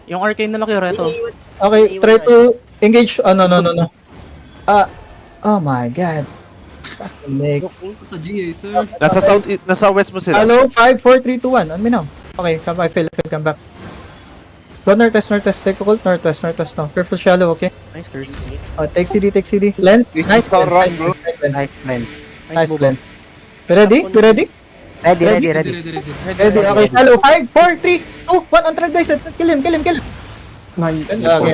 Yung arcane na laki, Reto. Okay, try to engage. Oh, no. Oh my god. Fucking Puta GA, sir. Nasa west mo sila. Hello, 5, 4, 3, 2, 1. On me now. Okay, come back. I feel come back. Go northwest. Take a cult. Northwest now. Careful shallow, okay? Nice, curse. Take CD. Lens. Nice lens. Nice lens. Nice lens. You ready? Ready. Ready. Ready, okay. Shallow. 5, 4, 3, 2, 1. On track, guys. Kill him. Okay,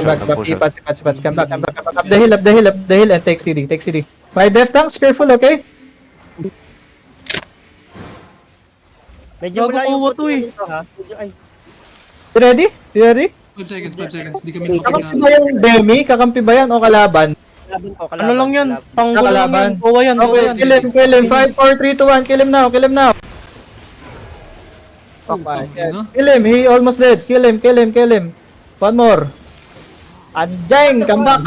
back. Pats. Come back. Up the hill, and take CD. My death tanks, careful, okay? Medyo Gago wala yung kuwa to eh. dito, ha? Ay, You ready? 5 seconds. Di kami Kakampi nakapag ba yung Demi? Kakampi ba yan o kalaban? kalaban ko, Ano lang yan? kalaban. Panggulo lang yan. Kalaban. Bawa yan, bawa Okay, yan. kill him. 5, 4, 3, 2, 1. Kill him now. Kill him. He almost dead. Kill him. One more. Anjing! Come back!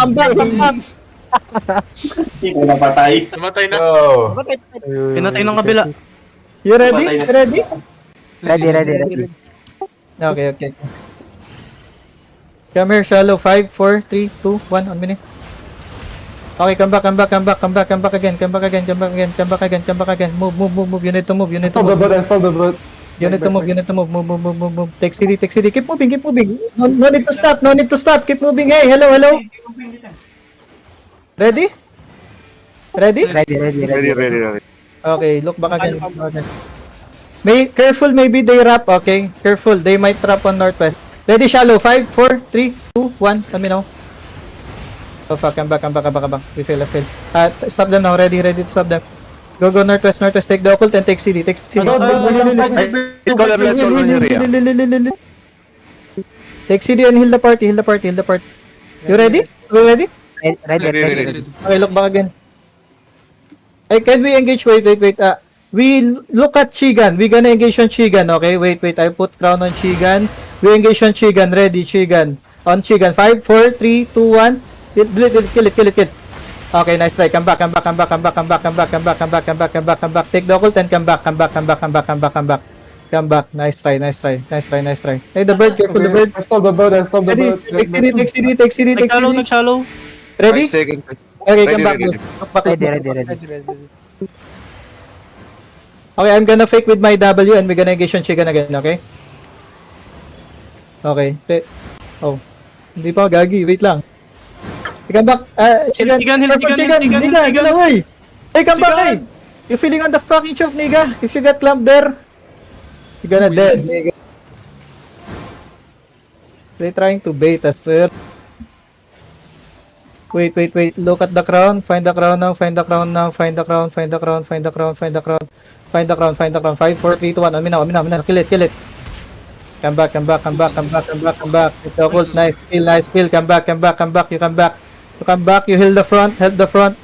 Hindi ko napatay. Namatay na. Oh. Patay. Pinatay ng kabila. You ready? Ready. Okay. Come here, shallow. 5, 4, 3, 2, 1. On minute. Okay, come back again. Move. You need to move. Stop the boat. You need to move. Move. Take CD. Keep moving. No need to stop. Keep moving. Hey, hello. Ready? Ready. Okay, look back again. Careful, maybe they wrap. Okay, careful. They might trap on northwest. Ready, shallow. 5, 4, 3, 2, 1. Let me know. Oh fuck, come back. We fail. Stop them now. Ready to stop them. Go northwest. Take the occult and take CD. Ikaw lang yung area. Take CD and heal the party. You ready? Ready. Okay, look back again. Hey, can we engage? Wait. We look at Chigan. We gonna engage on Chigan, okay? Wait. I put crown on Chigan. We engage on Chigan. Ready, Chigan. On Chigan. 5, 4, 3, 2, 1. Kill it. Okay, nice try. Come back. Take the occult and come back. Nice try. Hey, the bird. Careful, the bird. I stop the boat. Ready? Take CD. Nag-shallow. Ready? 5 seconds. Okay, come back. Ready. Look back. Ready. Okay, I'm gonna fake with my W and we're gonna engage on Chigan again, okay? Okay. Oh. Hindi pa gagi, wait lang. Come back. Chigan. Niga, get away. Hey, come back, hey. You're feeling on the fucking chop, Niga. If you get clamped there, you're gonna dead, Niga. They're trying to bait us, sir. Wait. Look at the crown. Find the crown now. Find the crown. Find the crown. 5, 4, 3, 2, 1. On me now. Kill it. Come back. It's a cult. Nice kill. Come back. You come back. You heal the front. Help the front.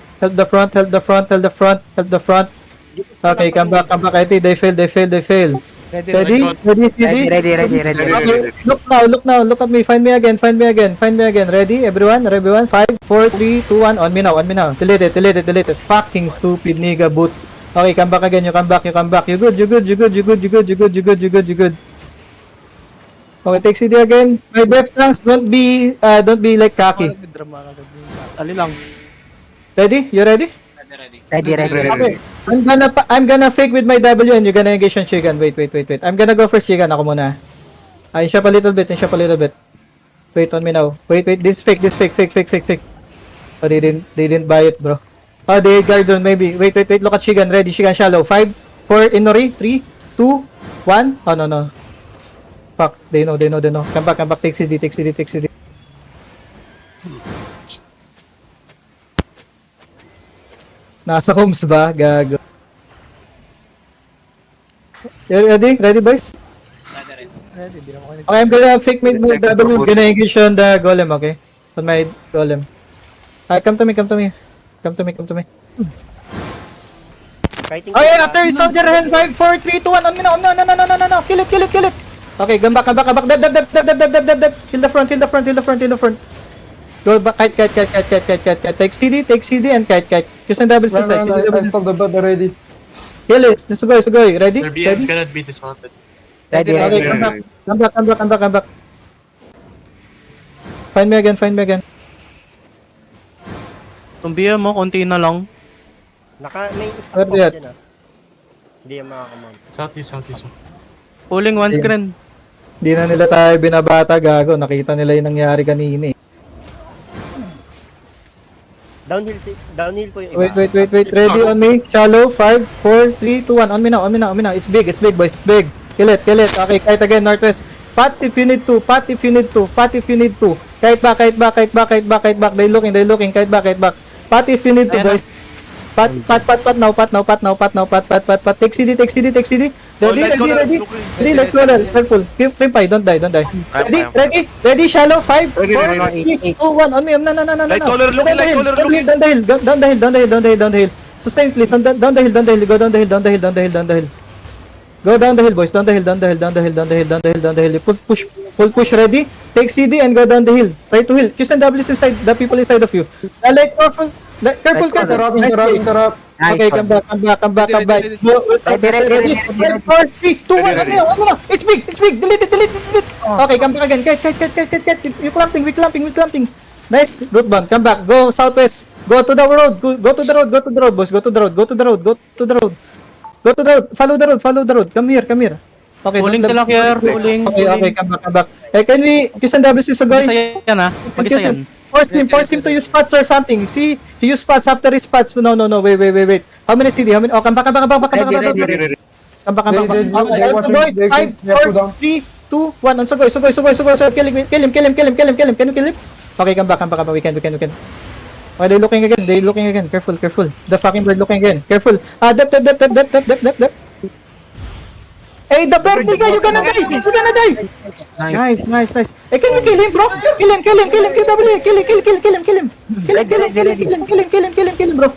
Okay, come back. I think they fail. Ready? Okay, look now. Look at me. Find me again. Ready, everyone? 5, 4, 3, 2, 1. On me now. Delete it. Fucking stupid nigga boots. Okay, come back again. You come back. You good. Okay, take CD again. My death tanks, don't be like Kaki. Ali lang. Ready? You ready? Ready. Okay. I'm gonna fake with my W and you're gonna engage on Chigan. Wait. I'm gonna go first Chigan. Ako muna. Ayun siya pa little bit. Wait on me now. Wait. This fake. Oh, they didn't buy it, bro. Oh, they guard on maybe. Wait. Look at Chigan. Ready. Chigan shallow. 5, 4, Inori. 3, 2, 1. Oh, no. Fuck. They know. Come back. Take CD. Nasa homes ba? Gago. Ready, boys? Ready, di naman Okay, I'm gonna fake my W. Gonna engage on the golem, okay? On my golem. Come to me. Fighting. Okay, after soldier hand, 5, 4, 3, 2, 1. On me now. No. Kill it. Okay, come back. Dab. Kill the front. Go back, kite. Take CD and kite. Use and double side. I stop the boat already. Kill it. Sugoi. Ready? Their BMs cannot be dismounted. Ready. Okay, come back. Find me again, find me again. Tumbiya mo, konti na lang. May Where stop they at? dyan ah. Hindi yan makakamount. Southeast. Pulling one screen. Di na nila tayo binabata, gago. Nakita nila yung nangyari kanina eh. Downhill po yung iba. Wait. Ready on me. Shallow. 5, 4, 3, 2, 1. On me now. It's big, boys. It's big. Kill it. Okay, kite again, northwest. Pat if you need to. Pat if you need to. Kite back. They looking. Kite back. Pat if you need to, boys. Pat now. Take CD. Ready, let's go. Careful. Keep pie. Don't die. Ready, shallow. 5, 4, 3, 2, 1. On me. No. Light color, looking. Down the hill. Sustain, please. Down the hill. Go down the hill. Go down the hill, boys. Down the hill. Push. Ready. Take CD and go down the hill. Try to heal. Qs and Ws inside. The people inside of you. Light careful. Careful. Interrupt. Okay, come back. Go. Ready. 4, 3, 2, 1. Ano na? It's big. Delete it. Okay, come back again. Kite. You clamping. Nice. Root bomb. Come back. Go southwest. Go to the road. Go to the road, boys. Go to the road. Follow the road. Come here. Okay. Pulling sila here. Pulling. Okay, come back. Can we Qs and Ws is Mag-isa going? yan ha. Mag-isa yan. Force him to use spots or something. See, he use spots after his spots. No. Wait. How many CD? Oh, come back. Come back. They 5, they 4, 3, 2, 1. On so go. Kill him. Can you kill him? Okay, come back. We can. Okay, they looking again. Careful. The fucking bird looking again. Careful. Dep. Hey, the bird nigga, you gonna die. Nice. Hey, can you kill him, bro? Kill him. Kill him, bro.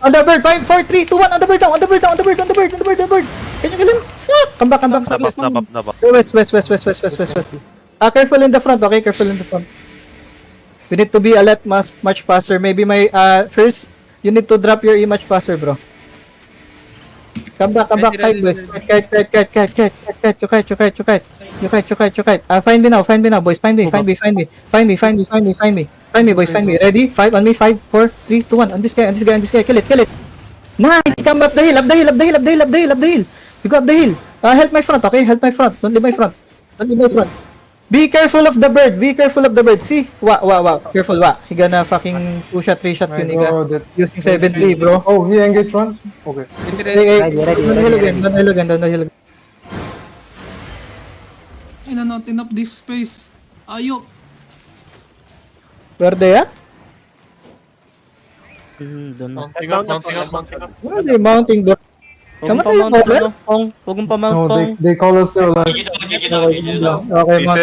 On the bird, 5, 4, 3, 2, 1. On the bird down. Can you kill him? Fuck. Come back. Nabak. West. Careful in the front, okay? We need to be alert much faster. Maybe first, you need to drop your E much faster, bro. Come back, kite, boys. Kite. You kite. Find me now, boys. Find me, boys. Find me. Ready? 5 on me. 5, 4, 3, 2, 1. On this guy. Kill it. Nice. Come up the hill. Up the hill. You go up the hill. Help my front, okay? Don't leave my front. Be careful of the bird. See? Wow. Careful, wa. He gonna fucking 2-shot, 3-shot My yun, nigga. God, that- Using 7-3, bro. Oh, he engaged one? Okay. Down the hill again. Not enough this space. Ayok. Where they at? Doon na. Mounting up. Where are they mounting, bro? Huwag mong Kamatay pa-mount, yung Pong. Huwag mong pa-mount, No, Pong. they call us there alive. Okay, mount.